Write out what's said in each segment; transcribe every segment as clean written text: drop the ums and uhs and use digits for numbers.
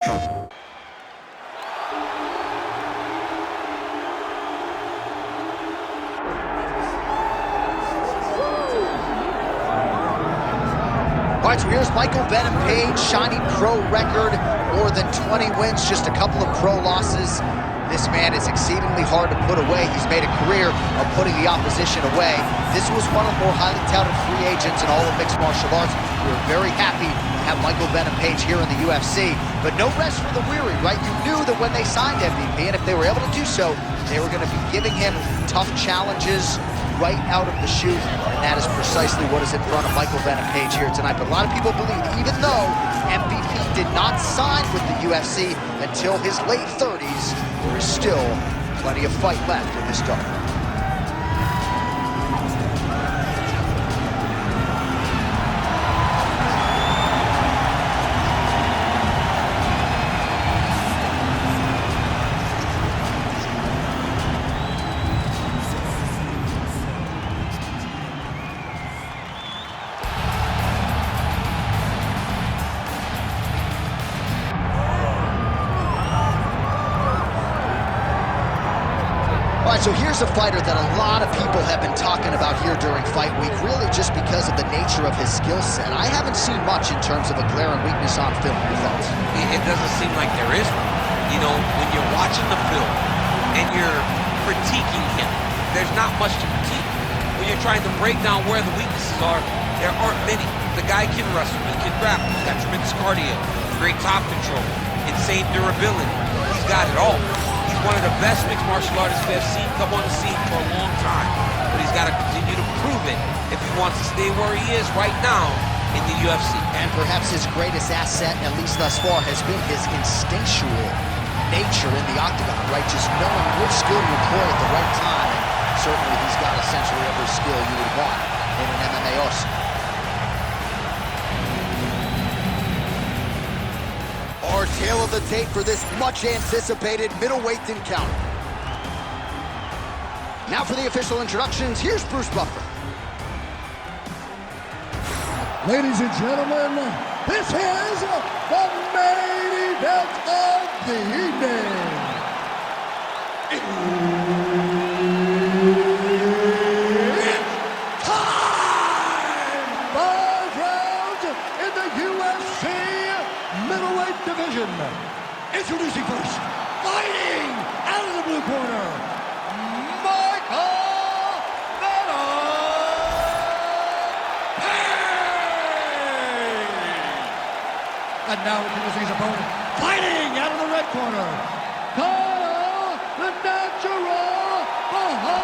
All right, so here's Michael Venom Page, shiny pro record, more than 20 wins, just a couple of pro losses. This man is exceedingly hard to put away. He's made a career of putting the opposition away. This was one of the more highly touted free agents in all of mixed martial arts. We were very happy to have Michael Venom Page here in the UFC, but no rest for the weary, right? You knew that when they signed MVP, and if they were able to do so, they were going to be giving him tough challenges right out of the chute, and that is precisely what is in front of Michael Venom Page here tonight. But a lot of people believe, even though MVP did not sign with the UFC until his late 30s, there is still plenty of fight left in this dog. All right, so here's a fighter that a lot of people have been talking about here during fight week, really just because of the nature of his skill set. I haven't seen much in terms of a glaring weakness on film. Your thoughts? It doesn't seem like there is one. You know, when you're watching the film and you're critiquing him, there's not much to critique. When you're trying to break down where the weaknesses are, there aren't many. The guy can wrestle, he can grapple, he's got tremendous cardio, great top control, insane durability. He's got it all. He's one of the best mixed martial artists we have seen come on the scene for a long time. But he's got to continue to prove it if he wants to stay where he is right now in the UFC. And perhaps his greatest asset, at least thus far, has been his instinctual nature in the octagon, right? Just knowing which skill to employ at the right time. And certainly he's got essentially every skill you would want in an MMA arsenal. Our tale of the tape for this much-anticipated middleweight encounter. Now for the official introductions, here's Bruce Buffer. Ladies and gentlemen, this is the main event of the evening. It's time! 5 rounds in the UFC middleweight division. Introducing first, fighting out of the blue corner, Michael Venom Page. And now introducing his opponent, fighting out of the red corner, CAIO, the natural Borralho.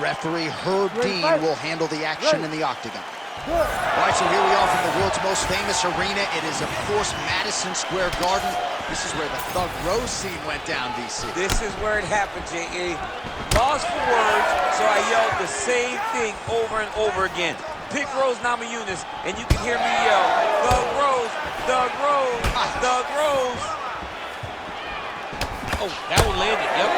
Referee Herb Dean will handle the action in the octagon. All right, so here we are from the world's most famous arena. It is, of course, Madison Square Garden. This is where the Thug Rose scene went down, DC. This is where it happened, J.A. Lost for words, so I yelled the same thing over and over again. Pick Rose Namajunas, and you can hear me yell, Thug Rose, Thug Rose, Thug Rose. Oh, that one landed, yep.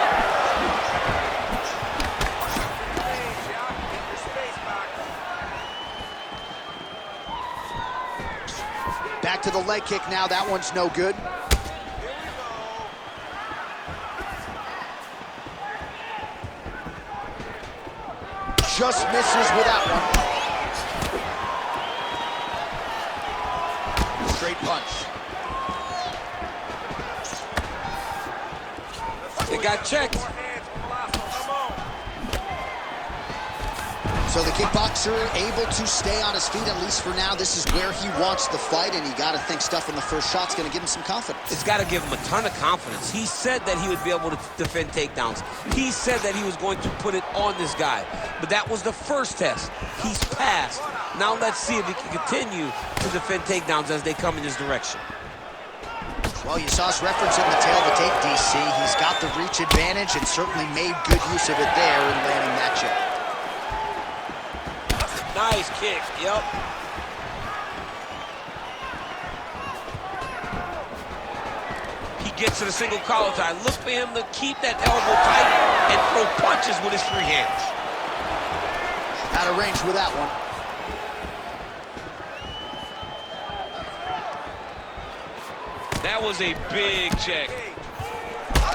Back to the leg kick now. That one's no good. Just misses with that one. Straight punch. It got checked. So the kickboxer able to stay on his feet, at least for now. This is where he wants the fight, and you got to think stuff in the first shot's going to give him some confidence. It's got to give him a ton of confidence. He said that he would be able to defend takedowns. He said that he was going to put it on this guy. But that was the first test. He's passed. Now let's see if he can continue to defend takedowns as they come in his direction. Well, you saw us referencing the tail of the tape, DC. He's got the reach advantage and certainly made good use of it there in landing that jab. Nice kick, yep. He gets to the single collar tie. Look for him to keep that elbow tight and throw punches with his free hands. Out of range with that one. That was a big check.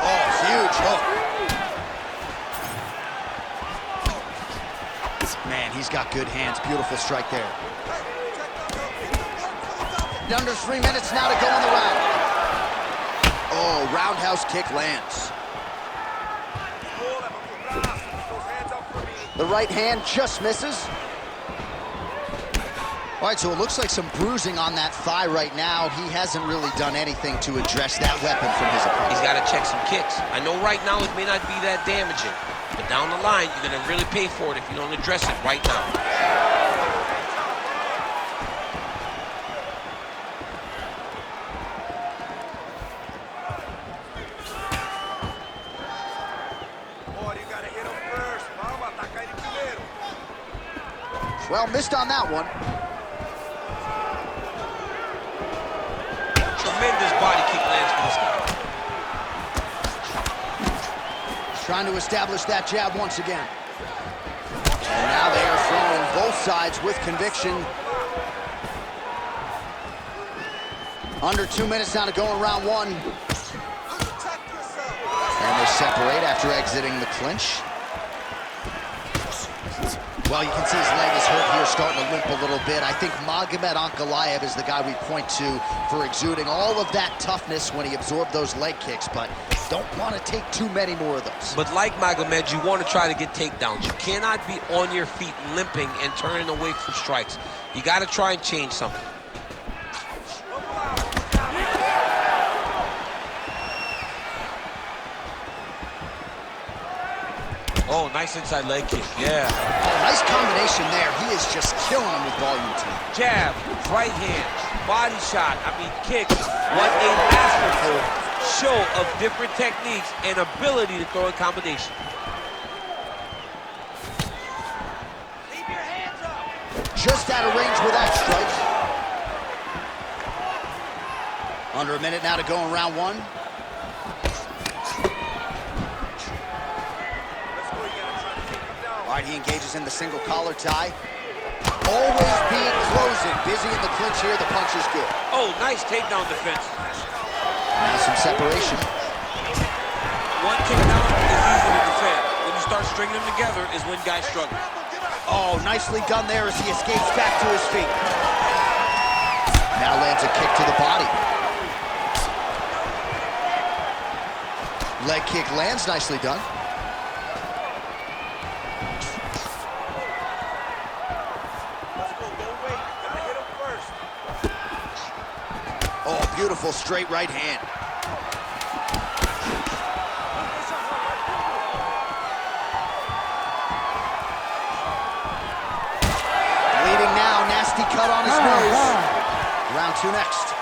Oh, huge hook. Man, he's got good hands. Beautiful strike there. Under 3 minutes now to go in the round. Oh, roundhouse kick lands. The right hand just misses. All right, so it looks like some bruising on that thigh right now. He hasn't really done anything to address that weapon from his opponent. He's got to check some kicks. I know right now it may not be that damaging, but down the line, you're going to really pay for it if you don't address it right now. Well, missed on that one. Tremendous body kick lands for this guy. Trying to establish that jab once again. And now they are throwing both sides with conviction. Under 2 minutes now to go in round one. And they separate after exiting the clinch. Well, you can see his leg is hurt here, starting to limp a little bit. I think Magomed Ankalaev is the guy we point to for exuding all of that toughness when he absorbed those leg kicks, but don't want to take too many more of those. But like Magomed, you want to try to get takedowns. You cannot be on your feet limping and turning away from strikes. You got to try and change something. Oh, nice inside leg kick, yeah. Oh, nice combination there. He is just killing him with volume too. Jab, right hand, body shot, kicks. What a masterful show of different techniques and ability to throw in combination. Keep your hands up. Just out of range with that strike. Under a minute now to go in round one. All right, he engages in the single collar tie. Always being closing. Busy in the clinch here. The punch is good. Oh, nice takedown defense. Now some separation. One takedown is easy to defend. When you start stringing them together is when guys struggle. Oh, nicely done there as he escapes back to his feet. Now lands a kick to the body. Leg kick lands, nicely done. Beautiful straight right hand. Bleeding now, nasty cut on his nose. Round two next.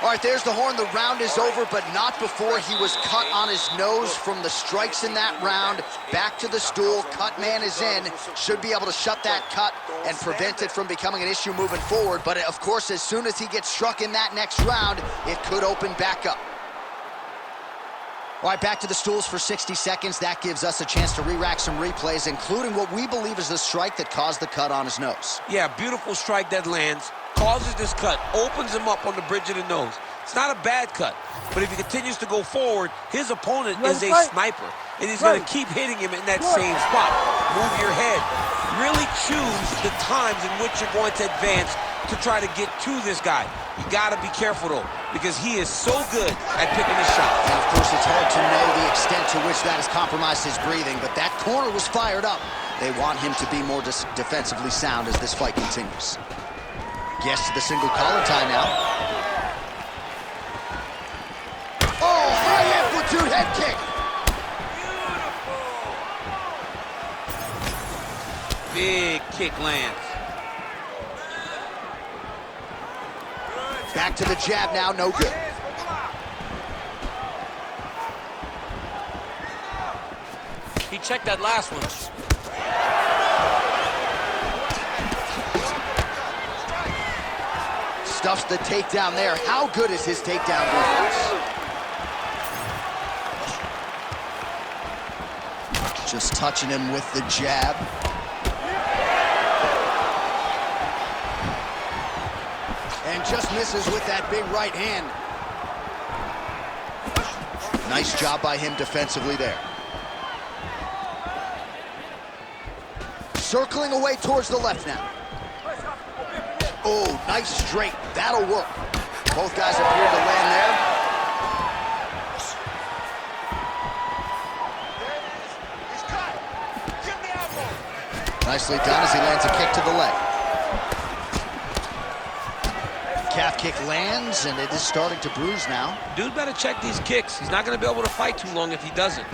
All right, there's the horn. The round is over, but not before he was cut on his nose from the strikes in that round. Back to the stool. Cut man is in. Should be able to shut that cut and prevent it from becoming an issue moving forward. But, of course, as soon as he gets struck in that next round, it could open back up. All right, back to the stools for 60 seconds. That gives us a chance to re-rack some replays, including what we believe is the strike that caused the cut on his nose. Yeah, beautiful strike that lands. Causes this cut, opens him up on the bridge of the nose. It's not a bad cut, but if he continues to go forward, his opponent is a sniper, and he's going to keep hitting him in that same spot. Move your head. Really choose the times in which you're going to advance to try to get to this guy. You got to be careful, though, because he is so good at picking his shots. And, of course, it's hard to know the extent to which that has compromised his breathing, but that corner was fired up. They want him to be more defensively sound as this fight continues. Gets to the single collar tie now. Oh, high amplitude head kick. Beautiful. Big kick lands. Back to the jab now, no good. He checked that last one. Stuffs the takedown there. How good is his takedown defense? Just touching him with the jab. And just misses with that big right hand. Nice job by him defensively there. Circling away towards the left now. Oh, nice straight. That'll work. Both guys appear to land there. Nicely done as he lands a kick to the leg. Calf kick lands, and it is starting to bruise now. Dude better check these kicks. He's not going to be able to fight too long if he doesn't.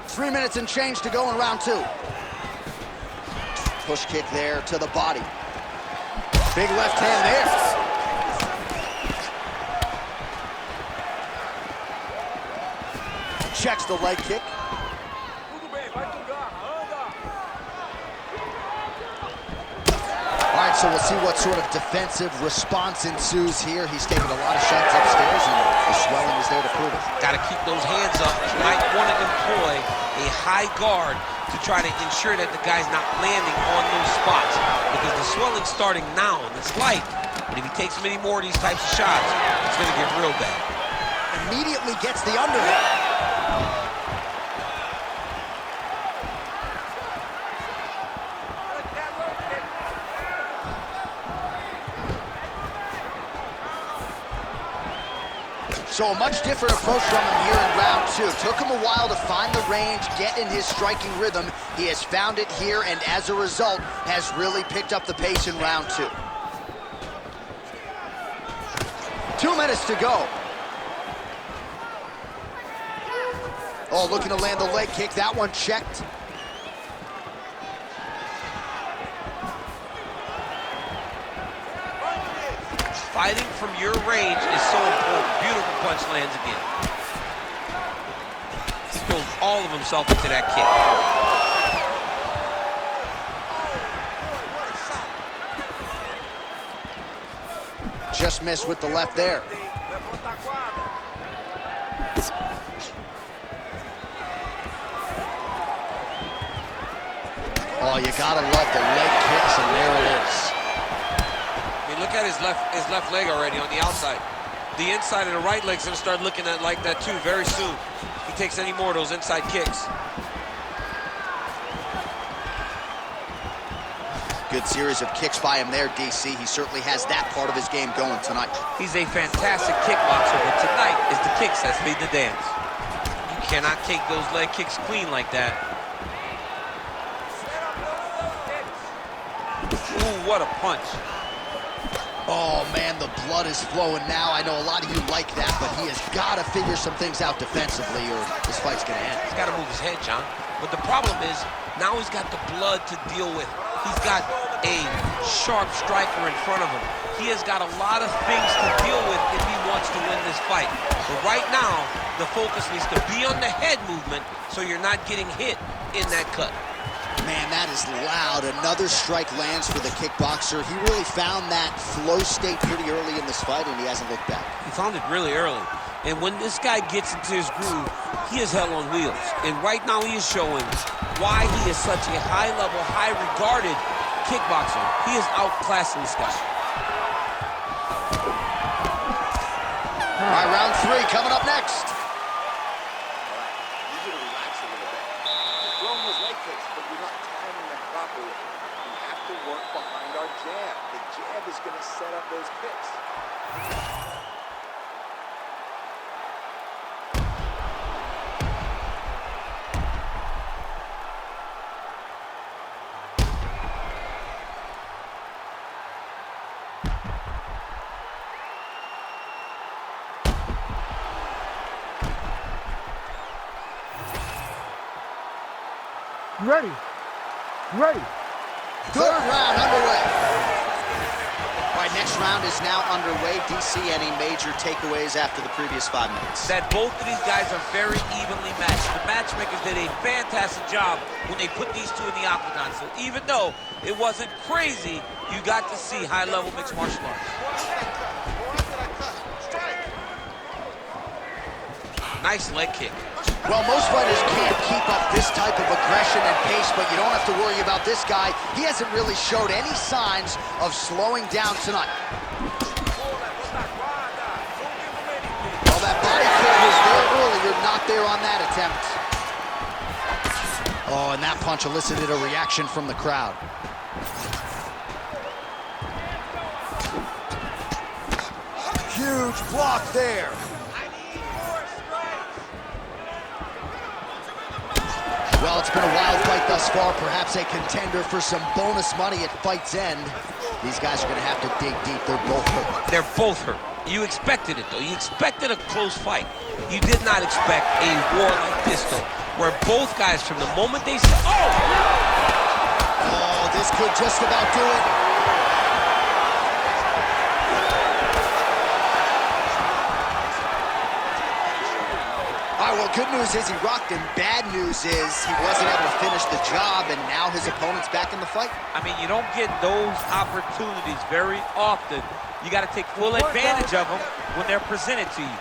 Three minutes and change to go in round two. Push kick there to the body. Big left hand there. Checks the leg kick. All right, so we'll see what sort of defensive response ensues here. He's taking a lot of shots upstairs, and the swelling is there to prove it. Got to keep those hands up. You might want to employ a high guard to try to ensure that the guy's not landing on those spots, because the swelling's starting now, and it's light. But if he takes many more of these types of shots, it's going to get real bad. Immediately gets the underhook. So a much different approach from him here in round two. Took him a while to find the range, get in his striking rhythm. He has found it here, and as a result, has really picked up the pace in round two. 2 minutes to go. Oh, looking to land the leg kick. That one checked. Fighting from your range is so important. Beautiful punch lands again. He throws all of himself into that kick. Just missed with the left there. Oh, you gotta love the leg kicks, and there it is. Look at his left leg already on the outside. The inside of the right leg's gonna start looking at like that too very soon. If he takes any more of those inside kicks. Good series of kicks by him there, DC. He certainly has that part of his game going tonight. He's a fantastic kickboxer, but tonight is the kicks that's made the dance. You cannot take those leg kicks clean like that. Ooh, what a punch. Oh, man, the blood is flowing now. I know a lot of you like that, but he has got to figure some things out defensively or this fight's going to end. He's got to move his head, John. But the problem is, now he's got the blood to deal with. He's got a sharp striker in front of him. He has got a lot of things to deal with if he wants to win this fight. But right now, the focus needs to be on the head movement so you're not getting hit in that cut. Man, that is loud. Another strike lands for the kickboxer. He really found that flow state pretty early in this fight, and he hasn't looked back. He found it really early. And when this guy gets into his groove, he is hell on wheels. And right now he is showing why he is such a high-level, high-regarded kickboxer. He is outclassing this guy. All right, round three coming up next. Is going to set up those kicks. Ready. Ready. Third round underway. All right, next round is now underway. DC, any major takeaways after the previous 5 minutes? That both of these guys are very evenly matched. The matchmakers did a fantastic job when they put these two in the octagon. So even though it wasn't crazy, you got to see high-level mixed martial arts. Nice leg kick. Well, most fighters can't keep up this type of aggression and pace, but you don't have to worry about this guy. He hasn't really showed any signs of slowing down tonight. Well, that body kick was there earlier, not there on that attempt. Oh, and that punch elicited a reaction from the crowd. Huge block there. Well, it's been a wild fight thus far, perhaps a contender for some bonus money at fight's end. These guys are going to have to dig deep. They're both hurt. They're both hurt. You expected it, though. You expected a close fight. You did not expect a war like this, though, where both guys, from the moment they said, Oh, this could just about do it. All right, well, good news is he rocked him. Bad news is he wasn't able to finish the job, and now his opponent's back in the fight. I mean, you don't get those opportunities very often. You got to take full advantage of them when they're presented to you.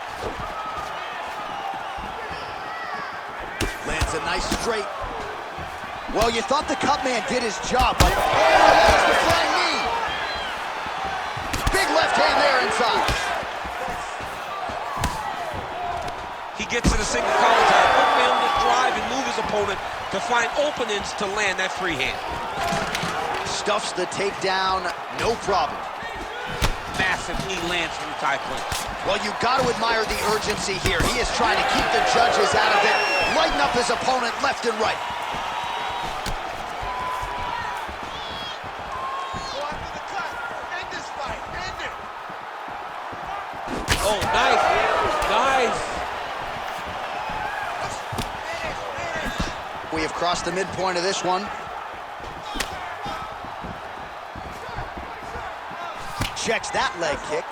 Lands a nice straight. Well, you thought the cut man did his job, but there's the flying knee. Big left hand there inside. He gets to the single collar tie, quickly able to drive and move his opponent to find openings to land that free hand. Stuffs the takedown, no problem. Massive knee lands from the tie clinch. Well, you got to admire the urgency here. He is trying to keep the judges out of it, lighten up his opponent left and right. Go after the cut. End this fight. End it. Oh, nice. Nice. We have crossed the midpoint of this one. Checks that leg kick.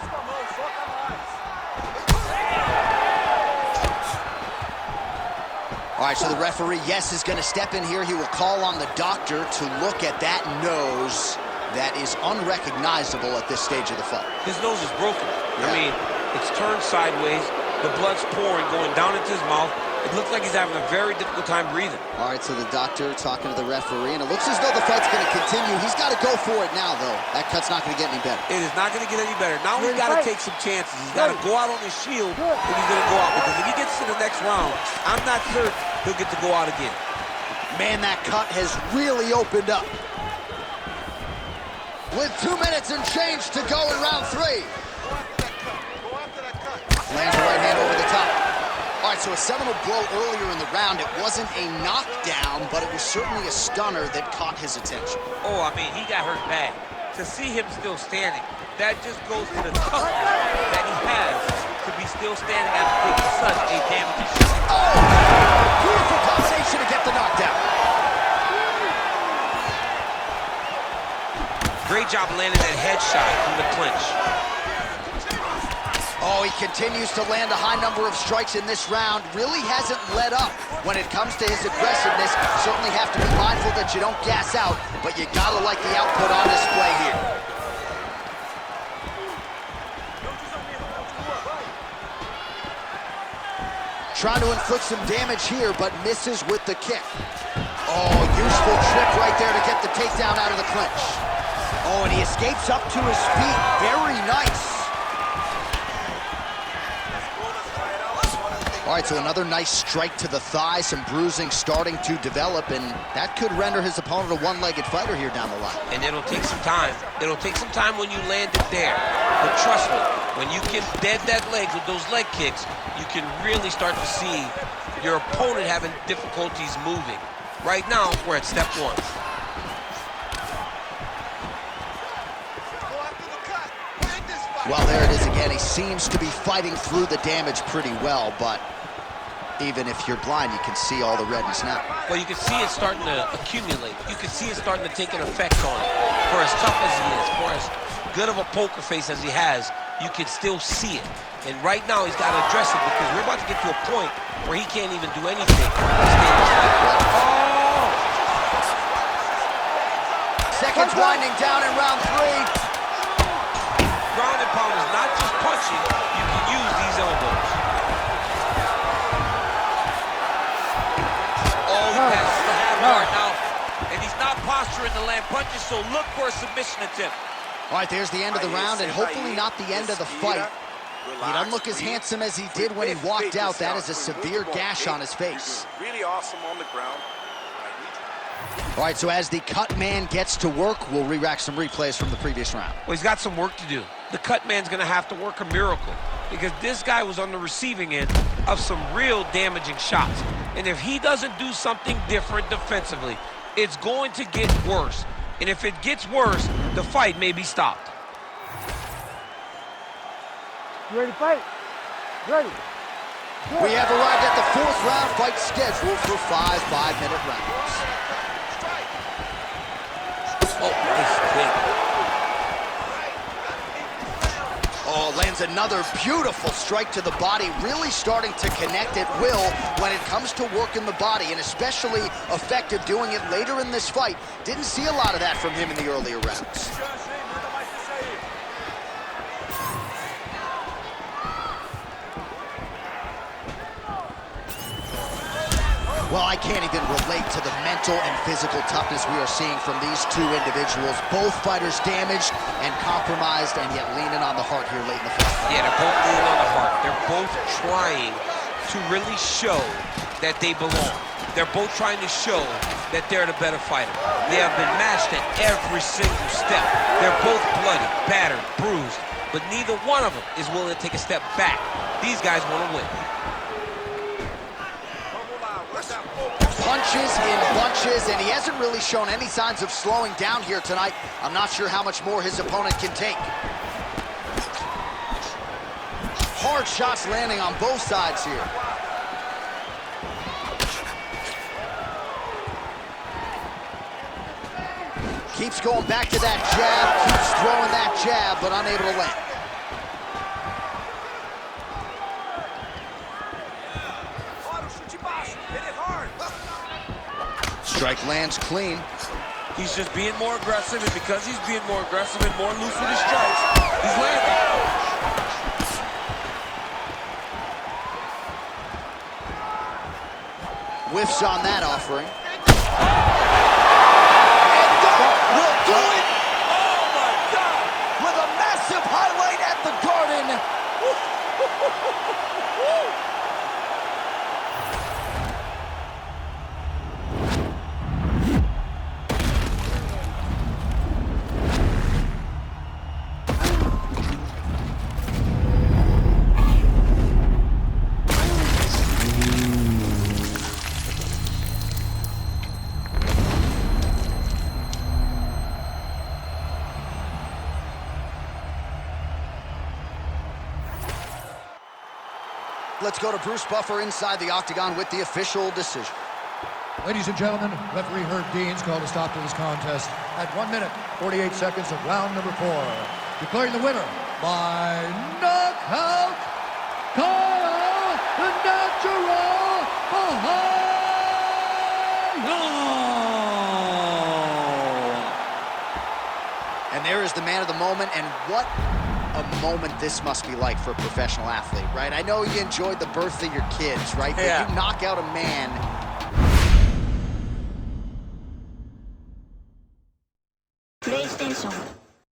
All right, so the referee, yes, is going to step in here. He will call on the doctor to look at that nose that is unrecognizable at this stage of the fight. His nose is broken. I mean, it's turned sideways. The blood's pouring, going down into his mouth. It looks like he's having a very difficult time breathing. All right, so the doctor talking to the referee, and it looks as though the fight's going to continue. He's got to go for it now, though. That cut's not going to get any better. It is not going to get any better. Now he's got to take some chances. He's got to go out on his shield if he's going to go out. Because if he gets to the next round, I'm not certain he'll get to go out again. Man, that cut has really opened up. With 2 minutes and change to go in round 3. Go after that cut. Lands a right hand over the top. All right, so a seminal blow earlier in the round. It wasn't a knockdown, but it was certainly a stunner that caught his attention. Oh, I mean, he got hurt bad. To see him still standing, that just goes to the toughness that he has to be still standing after taking such a damaging shot. Oh! Beautiful combination to get the knockdown. Great job landing that headshot from the clinch. Oh, he continues to land a high number of strikes in this round. Really hasn't let up when it comes to his aggressiveness. Certainly have to be mindful that you don't gas out, but you gotta like the output on display here. Trying to inflict some damage here, but misses with the kick. Oh, useful trick right there to get the takedown out of the clinch. Oh, and he escapes up to his feet. Very nice. All right, so another nice strike to the thigh, some bruising starting to develop, and that could render his opponent a one-legged fighter here down the line. And it'll take some time. It'll take some time when you land it there. But trust me, when you can dead that leg with those leg kicks, you can really start to see your opponent having difficulties moving. Right now, we're at step 1. Well, there it is again. He seems to be fighting through the damage pretty well, but even if you're blind, you can see all the redness now. Well, you can see it starting to accumulate. You can see it starting to take an effect on it. For as tough as he is, for as good of a poker face as he has, you can still see it. And right now, he's got to address it because we're about to get to a point where he can't even do anything. Oh! Seconds winding down in round 3. Ground and pound is not just punching. You can use these elbows. guard now, and he's not posturing to land punches, so look for a submission attempt. All right, there's the end of the round, and hopefully not the end of the fight. He doesn't look as handsome as he did when he walked out. That is a severe gash on his face. Really awesome on the ground. All right, so as the cut man gets to work, we'll re-rack some replays from the previous round. Well, he's got some work to do. The cut man's going to have to work a miracle because this guy was on the receiving end of some real damaging shots. And if he doesn't do something different defensively, it's going to get worse. And if it gets worse, the fight may be stopped. You ready to fight? Ready. We have arrived at the 4th round fight scheduled for 5 5-minute rounds. Oh, nice kick. Oh, lands another beautiful strike to the body, really starting to connect at will when it comes to working the body, and especially effective doing it later in this fight. Didn't see a lot of that from him in the earlier rounds. Well, I can't even relate to the mental and physical toughness we are seeing from these two individuals. Both fighters damaged and compromised, and yet leaning on the heart here late in the fight. Yeah, they're both leaning on the heart. They're both trying to really show that they belong. They're both trying to show that they're the better fighter. They have been matched at every single step. They're both bloody, battered, bruised, but neither one of them is willing to take a step back. These guys want to win. Punches in bunches, and he hasn't really shown any signs of slowing down here tonight. I'm not sure how much more his opponent can take. Hard shots landing on both sides here. Keeps going back to that jab, keeps throwing that jab, but unable to land. Strike lands clean. He's just being more aggressive, and because he's being more aggressive and more loose with his strikes, he's landing. Whiffs on that offering. And that will do it! Oh my God! With a massive highlight at the Garden. Let's go to Bruce Buffer inside the octagon with the official decision. Ladies and gentlemen, referee Herb Dean's called a stop to this contest at 1 minute, 48 seconds of round number 4. Declaring the winner by knockout, CAIO the Natural Borralho! And there is the man of the moment, and what a moment this must be like for a professional athlete, right? I know you enjoyed the birth of your kids, right? Yeah. But you knock out a man